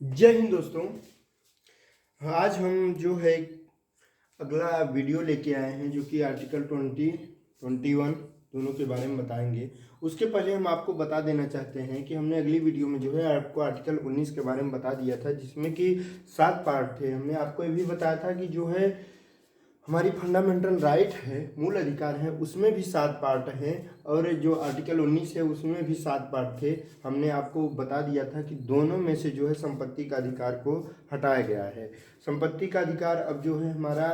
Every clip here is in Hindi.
जय हिंद दोस्तों। आज हम जो है अगला वीडियो लेके आए हैं जो कि आर्टिकल 20, 21 दोनों के बारे में बताएंगे। उसके पहले हम आपको बता देना चाहते हैं कि हमने अगली वीडियो में जो है आपको आर्टिकल 19 के बारे में बता दिया था, जिसमें कि 7 पार्ट थे। हमने आपको ये भी बताया था कि जो है हमारी फंडामेंटल राइट है, मूल अधिकार है, उसमें भी 7 पार्ट हैं और जो आर्टिकल 19 है उसमें भी 7 पार्ट थे। हमने आपको बता दिया था कि दोनों में से जो है संपत्ति का अधिकार को हटाया गया है। संपत्ति का अधिकार अब जो है हमारा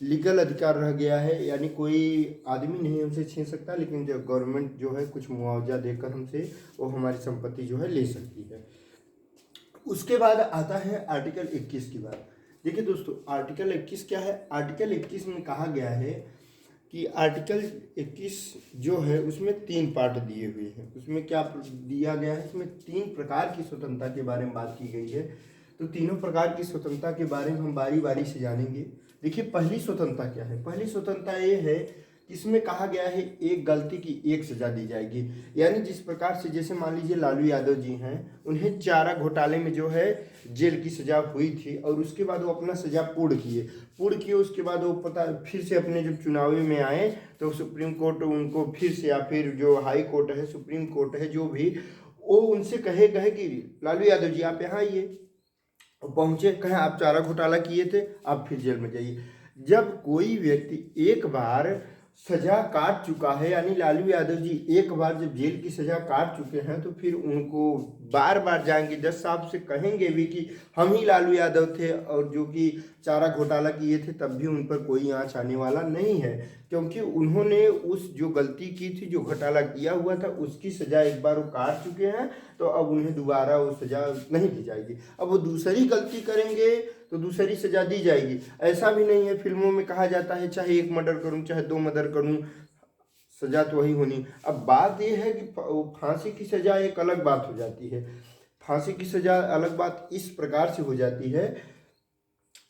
लीगल अधिकार रह गया है, यानी कोई आदमी नहीं हमसे छीन सकता, लेकिन जो गवर्नमेंट जो है कुछ मुआवजा देकर हमसे वो हमारी संपत्ति जो है ले सकती है। उसके बाद आता है आर्टिकल 21 की बात। देखिए दोस्तों, आर्टिकल 21 क्या है। आर्टिकल 21 में कहा गया है कि आर्टिकल 21 जो है उसमें 3 पार्ट दिए हुए हैं। उसमें क्या दिया गया है, इसमें 3 प्रकार की स्वतंत्रता के बारे में बात की गई है। तो तीनों प्रकार की स्वतंत्रता के बारे में हम बारी बारी से जानेंगे। देखिए, पहली स्वतंत्रता क्या है। पहली स्वतंत्रता ये है, इसमें कहा गया है एक गलती की एक सजा दी जाएगी। यानी जिस प्रकार से, जैसे मान लीजिए लालू यादव जी हैं, उन्हें चारा घोटाले में जो है जेल की सजा हुई थी और उसके बाद वो अपना सजा पूर्ण किए। उसके बाद वो फिर से अपने जब चुनावी में आए तो सुप्रीम कोर्ट उनको फिर से, या फिर जो हाई कोर्ट है, सुप्रीम कोर्ट है, जो भी, वो उनसे कहे कि लालू यादव जी आप यहाँ आइए। पहुंचे, कहें आप चारा घोटाला किए थे, आप फिर जेल में जाइए। जब कोई व्यक्ति एक बार सजा काट चुका है, यानी लालू यादव जी एक बार जब जेल की सजा काट चुके हैं, तो फिर उनको बार बार जाएंगे, जज साहब से कहेंगे भी कि हम ही लालू यादव थे और जो कि चारा घोटाला किए थे, तब भी उन पर कोई आंच आने वाला नहीं है, क्योंकि उन्होंने उस जो गलती की थी, जो घोटाला किया हुआ था, उसकी सजा एक बार वो काट चुके हैं। तो अब उन्हें दोबारा वो सजा नहीं दी जाएगी। अब वो दूसरी गलती करेंगे तो दूसरी सजा दी जाएगी। ऐसा भी नहीं है, फिल्मों में कहा जाता है चाहे 1 मर्डर करूं चाहे 2 मर्डर करूं, सजा तो वही होनी। अब बात यह है कि फांसी की सजा एक अलग बात हो जाती है। फांसी की सजा अलग बात इस प्रकार से हो जाती है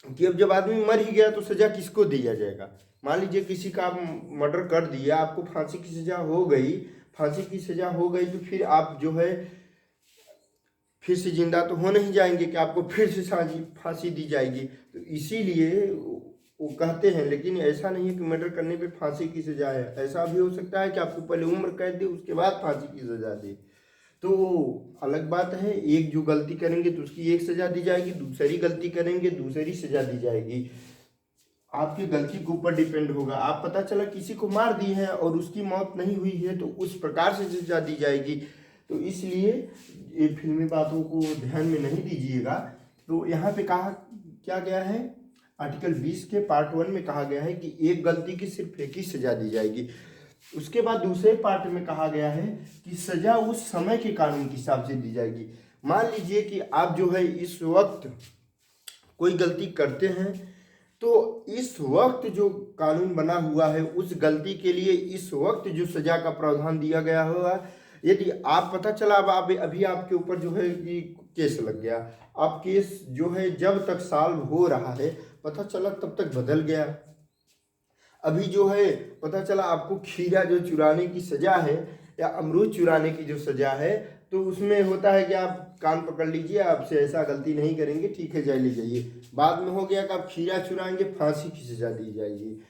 कि अब जब आदमी मर ही गया तो सजा किसको दिया जाएगा। मान लीजिए किसी का आप मर्डर कर दिया, आपको फांसी की सजा हो गई। फांसी की सजा हो गई तो फिर आप जो है फिर से जिंदा तो हो नहीं जाएंगे कि आपको फिर से फांसी दी जाएगी। तो इसीलिए वो कहते हैं, लेकिन ऐसा नहीं है कि मर्डर करने पे फांसी की सजा है। ऐसा भी हो सकता है कि आपको पहले उम्र कैद दे, उसके बाद फांसी की सजा दे। तो अलग बात है, एक जो गलती करेंगे तो उसकी एक सजा दी जाएगी, दूसरी गलती करेंगे दूसरी सजा दी जाएगी। आपकी गलती के ऊपर डिपेंड होगा। आप पता चला किसी को मार दी है और उसकी मौत नहीं हुई है, तो उस प्रकार से सजा दी जाएगी। तो इसलिए ये फिल्मी बातों को ध्यान में नहीं दीजिएगा। तो यहाँ पे कहा क्या गया है, आर्टिकल 20 के पार्ट 1 में कहा गया है कि एक गलती की सिर्फ एक ही सजा दी जाएगी। उसके बाद दूसरे पार्ट में कहा गया है कि सजा उस समय के कानून के हिसाब से दी जाएगी। मान लीजिए कि आप जो है इस वक्त कोई गलती करते हैं, तो इस वक्त जो कानून बना हुआ है उस गलती के लिए इस वक्त जो सजा का प्रावधान दिया गया होगा, यदि आप पता चला अब आप अभी आपके ऊपर जो है कि केस लग गया, आप केस जो है जब तक सॉल्व हो रहा है, पता चला तब तक बदल गया। अभी जो है पता चला आपको खीरा जो चुराने की सजा है या अमरूद चुराने की जो सजा है, तो उसमें होता है कि आप कान पकड़ लीजिए, आपसे ऐसा गलती नहीं करेंगे, ठीक है जाए ले जाइए। बाद में हो गया कि आप खीरा चुराएंगे, फांसी की सजा दी जाएगी।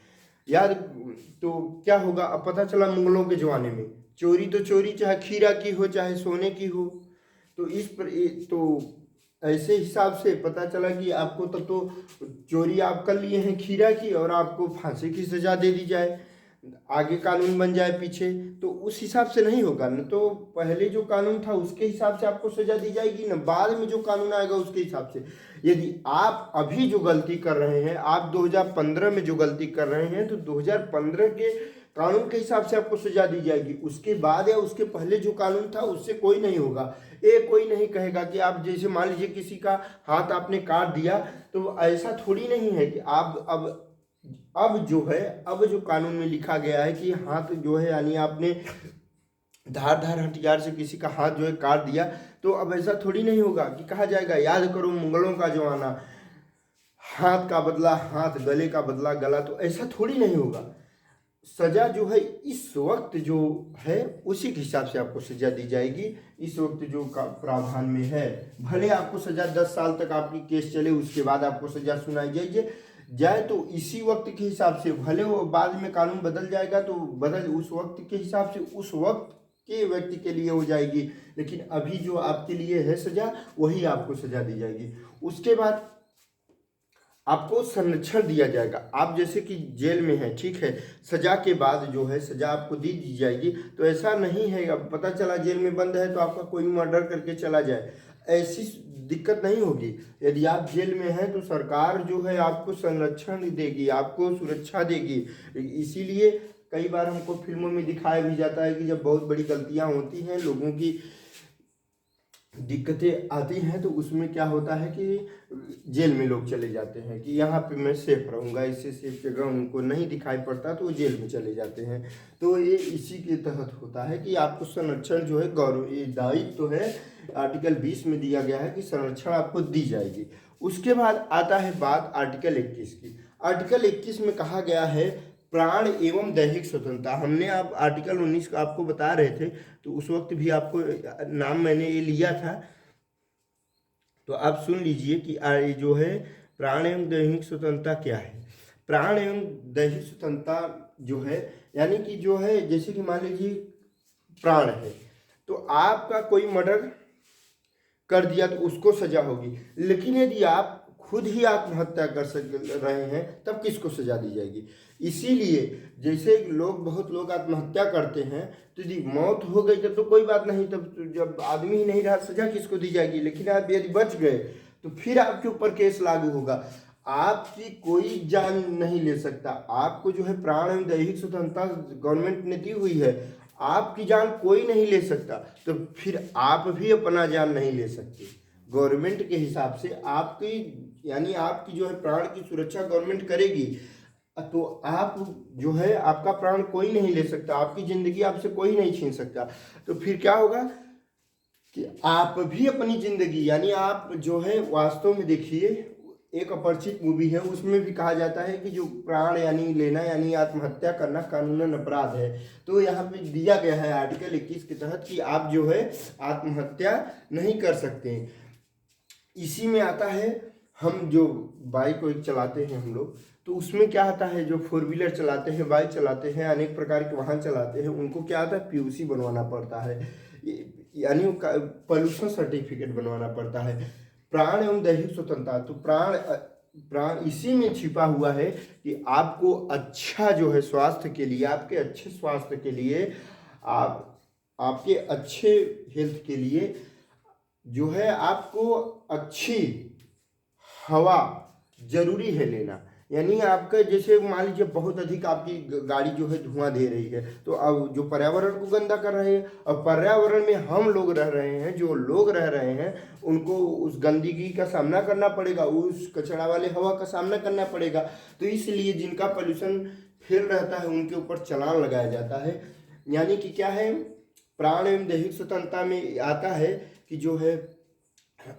यार, तो क्या होगा, अब पता चला मुगलों के जमाने में चोरी तो चोरी चाहे खीरा की हो चाहे सोने की हो, तो इस पर तो ऐसे हिसाब से पता चला कि आपको तब तो चोरी आप कर लिए हैं खीरा की और आपको फांसी की सजा दे दी जाए, आगे कानून बन जाए पीछे, तो उस हिसाब से नहीं होगा न। तो पहले जो कानून था उसके हिसाब से आपको सजा दी जाएगी, न बाद में जो कानून आएगा उसके हिसाब से। यदि आप अभी जो गलती कर रहे हैं, आप 2015 में जो गलती कर रहे हैं, तो 2015 के कानून के हिसाब से आपको सजा दी जाएगी। उसके बाद या उसके पहले जो कानून था उससे कोई नहीं होगा। ये कोई नहीं कहेगा कि आप, जैसे मान लीजिए किसी का हाथ आपने काट दिया, तो ऐसा थोड़ी नहीं है कि आप अब जो है, अब जो कानून में लिखा गया है कि हाथ जो है, यानी आपने धार हथियार से किसी का हाथ जो है काट दिया, तो अब ऐसा थोड़ी नहीं होगा कि कहा जाएगा याद करो मुगलों का जमाना, हाथ का बदला हाथ, गले का बदला गला। तो ऐसा थोड़ी नहीं होगा। सज़ा जो है इस वक्त जो है उसी के हिसाब से आपको सज़ा दी जाएगी। इस वक्त जो का प्रावधान में है, भले आपको सज़ा 10 साल तक आपकी केस चले, उसके बाद आपको सज़ा सुनाई जाए तो इसी वक्त के हिसाब से, भले वो बाद में कानून बदल जाएगा तो बदल उस वक्त के हिसाब से उस वक्त के व्यक्ति के लिए हो जाएगी, लेकिन अभी जो आपके लिए है सज़ा वही आपको सज़ा दी जाएगी। उसके बाद आपको संरक्षण दिया जाएगा। आप जैसे कि जेल में हैं, ठीक है, सज़ा के बाद जो है सज़ा आपको दी जाएगी। तो ऐसा नहीं है अब पता चला जेल में बंद है तो आपका कोई मर्डर करके चला जाए, ऐसी दिक्कत नहीं होगी। यदि आप जेल में हैं तो सरकार जो है आपको संरक्षण देगी, आपको सुरक्षा देगी। इसीलिए कई बार हमको फिल्मों में दिखाया भी जाता है कि जब बहुत बड़ी गलतियां होती हैं, लोगों की दिक्कतें आती हैं, तो उसमें क्या होता है कि जेल में लोग चले जाते हैं कि यहाँ पे मैं सेफ रहूँगा, इससे सेफ जगह उनको नहीं दिखाई पड़ता तो वो जेल में चले जाते हैं। तो ये इसी के तहत होता है कि आपको संरक्षण जो है गौरव, ये दायित्व तो है आर्टिकल 20 में दिया गया है कि संरक्षण आपको दी जाएगी। उसके बाद आता है बात आर्टिकल 21 की। आर्टिकल 21 में कहा गया है प्राण एवं दैहिक स्वतंत्रता। हमने आप आर्टिकल 19 का आपको बता रहे थे, तो उस वक्त भी आपको नाम मैंने ये लिया था, तो आप सुन लीजिए कि जो है प्राण एवं दैहिक स्वतंत्रता क्या है। प्राण एवं दैहिक स्वतंत्रता जो है, यानी कि जो है जैसे कि मान लीजिए प्राण है, तो आपका कोई मर्डर कर दिया तो उसको सजा होगी, लेकिन यदि आप खुद ही आत्महत्या कर रहे हैं तब किसको सजा दी जाएगी। इसीलिए जैसे लोग, बहुत लोग आत्महत्या करते हैं, तो यदि मौत हो गई तब तो कोई बात नहीं, तब तो जब आदमी ही नहीं रहा सजा किसको दी जाएगी। लेकिन आप यदि बच गए तो फिर आपके ऊपर केस लागू होगा, आपकी कोई जान नहीं ले सकता। आपको जो है प्राण एवं दैहिक स्वतंत्रता गवर्नमेंट ने दी हुई है, आपकी जान कोई नहीं ले सकता, तो फिर आप भी अपना जान नहीं ले सकते। गवर्नमेंट के हिसाब से आपकी, यानी आपकी जो है प्राण की सुरक्षा गवर्नमेंट करेगी, तो आप जो है आपका प्राण कोई नहीं ले सकता, आपकी ज़िंदगी आपसे कोई नहीं छीन सकता। तो फिर क्या होगा कि आप भी अपनी ज़िंदगी, यानी आप जो है वास्तव में देखिए, एक अपरिचित मूवी है, उसमें भी कहा जाता है कि जो प्राण यानी लेना यानी आत्महत्या करना कानूनन अपराध है। तो यहाँ पे दिया गया है आर्टिकल 21 के तहत कि आप जो है आत्महत्या नहीं कर सकते। इसी में आता है, हम जो बाइक वाइक चलाते हैं हम लोग, तो उसमें क्या आता है, जो 4 व्हीलर चलाते हैं, बाइक चलाते हैं, अनेक प्रकार के वाहन चलाते हैं, उनको क्या आता है, पीयूसी बनवाना पड़ता है, यानी पोल्यूशन सर्टिफिकेट बनवाना पड़ता है। प्राण एवं दैहिक स्वतंत्रता, तो प्राण इसी में छिपा हुआ है कि आपको अच्छा जो है स्वास्थ्य के लिए, आपके अच्छे स्वास्थ्य के लिए, आपके अच्छे हेल्थ के लिए जो है आपको अच्छी हवा जरूरी है लेना। यानी आपका जैसे मान लीजिए बहुत अधिक आपकी गाड़ी जो है धुआं दे रही है, तो अब जो पर्यावरण को गंदा कर रहे हैं, और पर्यावरण में हम लोग रह रहे हैं, जो लोग रह रहे हैं उनको उस गंदगी का सामना करना पड़ेगा, उस कचरा वाले हवा का सामना करना पड़ेगा। तो इसलिए जिनका पोल्यूशन फैल रहता है उनके ऊपर चालान लगाया जाता है। यानी कि क्या है, प्राण एवं दैहिक स्वतंत्रता में आता है कि जो है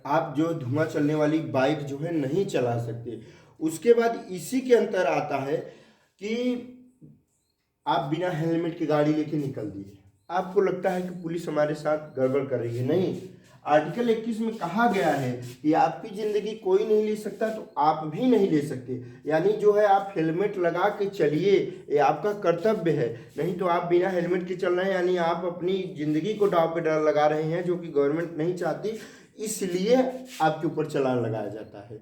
आप जो धुआं चलने वाली बाइक जो है नहीं चला सकते। उसके बाद इसी के अंतर आता है कि आप बिना हेलमेट की गाड़ी लेके निकल दिए, आपको लगता है कि पुलिस हमारे साथ गड़बड़ कर रही है, नहीं। आर्टिकल 21 में कहा गया है कि आपकी ज़िंदगी कोई नहीं ले सकता, तो आप भी नहीं ले सकते। यानी जो है आप हेलमेट लगा के चलिए, ये आपका कर्तव्य है, नहीं तो आप बिना हेलमेट के चल रहे हैं, यानी आप अपनी ज़िंदगी को दांव पे लगा रहे हैं, जो कि गवर्नमेंट नहीं चाहती, इसलिए आपके ऊपर चालान लगाया जाता है।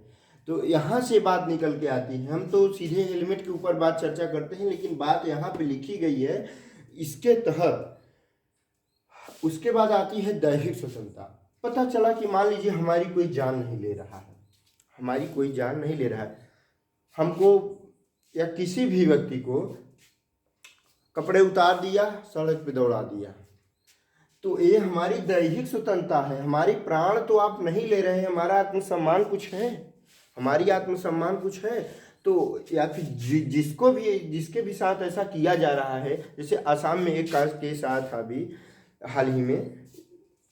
तो यहाँ से बात निकल के आती है। हम तो सीधे हेलमेट के ऊपर बात चर्चा करते हैं, लेकिन बात यहाँ पे लिखी गई है इसके तहत। उसके बाद आती है दैहिक स्वतंत्रता। पता चला कि मान लीजिए हमारी कोई जान नहीं ले रहा है, हमारी कोई जान नहीं ले रहा है, हमको या किसी भी व्यक्ति को कपड़े उतार दिया, सड़क पे दौड़ा दिया, तो ये हमारी दैहिक स्वतंत्रता है। हमारी प्राण तो आप नहीं ले रहे हैं, हमारा आत्मसम्मान कुछ है, हमारी आत्मसम्मान कुछ है। तो या फिर जिसको भी, जिसके भी साथ ऐसा किया जा रहा है, जैसे आसाम में एक केस आया था अभी हाल ही में,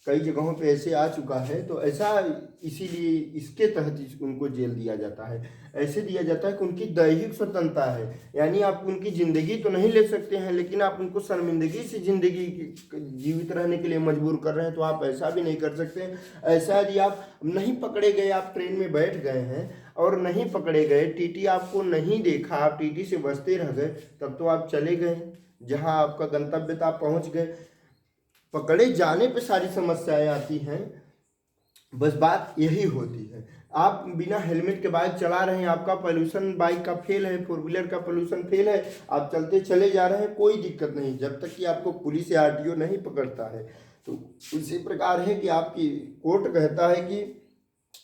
कई जगहों पे ऐसे आ चुका है, तो ऐसा इसीलिए इसके तहत उनको जेल दिया जाता है। ऐसे दिया जाता है कि उनकी दैहिक स्वतंत्रता है, यानी आप उनकी ज़िंदगी तो नहीं ले सकते हैं, लेकिन आप उनको शर्मिंदगी से ज़िंदगी जीवित रहने के लिए मजबूर कर रहे हैं, तो आप ऐसा भी नहीं कर सकते हैं। ऐसा यदि आप नहीं पकड़े गए, आप ट्रेन में बैठ गए हैं और नहीं पकड़े गए, टीटी आपको नहीं देखा, आप टीटी से बचते रह गए, तब तो आप चले गए जहां आपका गंतव्य था, आप पहुंच गए। पकड़े जाने पे सारी समस्याएं आती हैं, बस बात यही होती है। आप बिना हेलमेट के बाइक चला रहे हैं, आपका पोल्यूशन बाइक का फेल है, फोर व्हीलर का पोल्यूशन फेल है, आप चलते चले जा रहे हैं, कोई दिक्कत नहीं, जब तक कि आपको पुलिस या आरटीओ नहीं पकड़ता है। तो इसी प्रकार है कि आपकी कोर्ट कहता है कि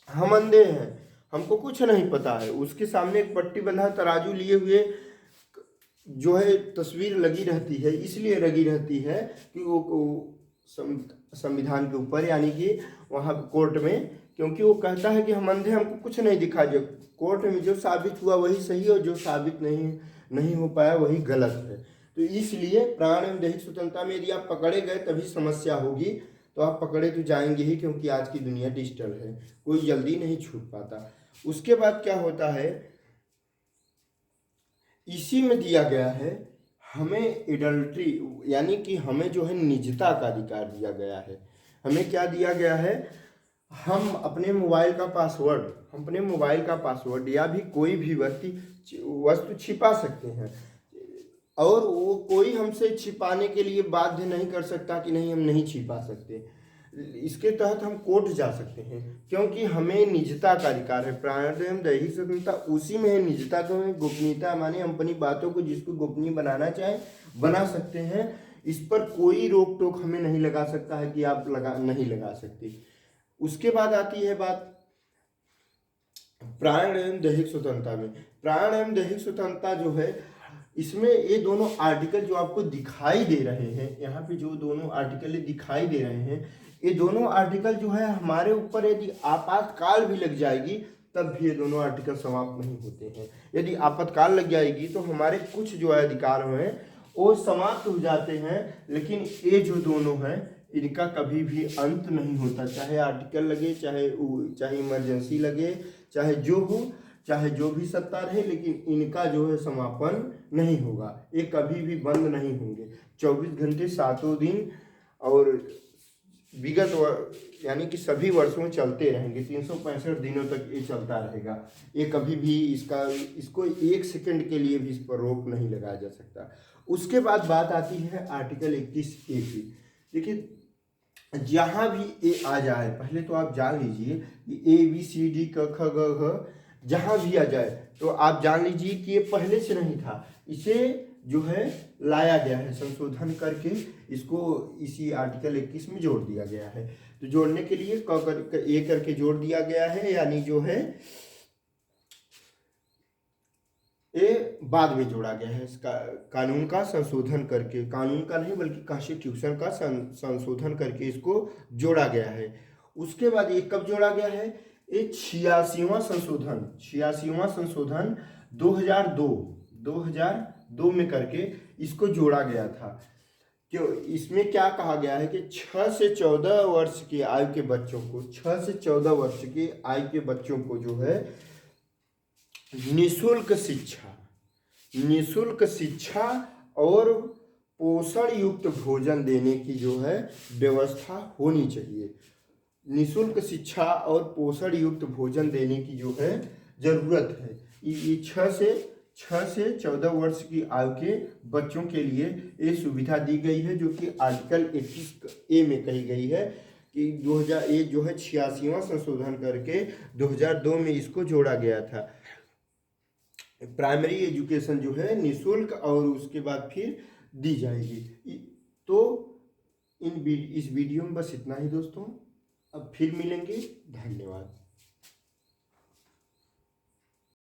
हम अंधे हैं, हमको कुछ नहीं पता है, उसके सामने एक पट्टी बंधा तराजू लिए हुए जो है तस्वीर लगी रहती है, इसलिए लगी रहती है कि वो संविधान के ऊपर, यानी कि वहाँ कोर्ट में, क्योंकि वो कहता है कि हम अंधे, हमको कुछ नहीं दिखा। जो कोर्ट में जो साबित हुआ वही सही, और जो साबित नहीं हो पाया वही गलत है। तो इसलिए प्राण एवं दैहिक स्वतंत्रता में यदि आप पकड़े गए तभी समस्या होगी, तो आप पकड़े तो जाएंगे ही, क्योंकि आज की दुनिया डिजिटल है, कोई जल्दी नहीं छूट पाता। उसके बाद क्या होता है, इसी में दिया गया है हमें एडल्ट्री, यानी कि हमें जो है निजता का अधिकार दिया गया है। हमें क्या दिया गया है, हम अपने मोबाइल का पासवर्ड या भी कोई भी वस्तु छिपा सकते हैं, और वो कोई हमसे छिपाने के लिए बाध्य नहीं कर सकता कि नहीं हम नहीं छिपा सकते। इसके तहत हम कोर्ट जा सकते हैं, क्योंकि हमें निजता का अधिकार है। प्राण एवं दैहिक स्वतंत्रता उसी में है, निजता को है। गोपनीयता माने हम अपनी बातों को जिसको गोपनीय बनाना चाहे बना सकते हैं, इस पर कोई रोक टोक हमें नहीं लगा सकता है कि आप नहीं लगा सकते। उसके बाद आती है बात प्राण एवं दैहिक स्वतंत्रता में। प्राण एवं दैहिक स्वतंत्रता जो है, इसमें ये दोनों आर्टिकल जो आपको दिखाई दे रहे हैं, यहाँ पे जो दोनों आर्टिकल दिखाई दे रहे हैं, ये दोनों आर्टिकल जो है हमारे ऊपर यदि आपातकाल भी लग जाएगी तब भी ये दोनों आर्टिकल समाप्त नहीं होते हैं। यदि आपातकाल लग जाएगी तो हमारे कुछ जो है अधिकार हैं वो समाप्त हो जाते हैं, लेकिन ये जो दोनों हैं इनका कभी भी अंत नहीं होता। चाहे आर्टिकल लगे, चाहे इमरजेंसी लगे, चाहे जो हो, चाहे जो भी सत्ता रहे, लेकिन इनका जो है समापन नहीं होगा, ये कभी भी बंद नहीं होंगे। 24 घंटे 7 दिन और विगत यानी कि सभी वर्षों चलते रहेंगे, 365 दिनों तक ये चलता रहेगा। ये कभी भी इसको 1 सेकंड के लिए भी इस पर रोक नहीं लगाया जा सकता। उसके बाद बात आती है आर्टिकल 21A की। देखिए, जहाँ भी ए आ जाए, पहले तो आप जान लीजिए कि ABCD क ख ग घ जहाँ भी आ जाए तो आप जान लीजिए कि ये पहले से नहीं था, इसे जो है लाया गया है, संशोधन करके इसको इसी आर्टिकल 21 में जोड़ दिया गया है। तो जोड़ने के लिए ए करके जोड़ दिया गया है, यानी जो है ये बाद में जोड़ा गया है। इसका कानून का संशोधन करके, कानून का नहीं बल्कि कॉन्स्टिट्यूशन का संशोधन करके इसको जोड़ा गया है। उसके बाद ये कब जोड़ा गया है, ये 86वां संशोधन 2002 में करके इसको जोड़ा गया था। क्यों, इसमें क्या कहा गया है कि 6 से 14 वर्ष की आयु के बच्चों को, 6 से 14 वर्ष की आयु के बच्चों को जो है निःशुल्क शिक्षा और पोषण युक्त भोजन देने की जो है व्यवस्था होनी चाहिए। निःशुल्क शिक्षा और पोषण युक्त भोजन देने की जो है जरूरत है। ये 6 से 14 वर्ष की आयु के बच्चों के लिए ये सुविधा दी गई है, जो कि आर्टिकल 21A में कही गई है कि 2000 जो है 86वां संशोधन करके 2002 में इसको जोड़ा गया था। प्राइमरी एजुकेशन जो है निःशुल्क और उसके बाद फिर दी जाएगी। तो इस वीडियो में बस इतना ही दोस्तों, अब फिर मिलेंगे, धन्यवाद।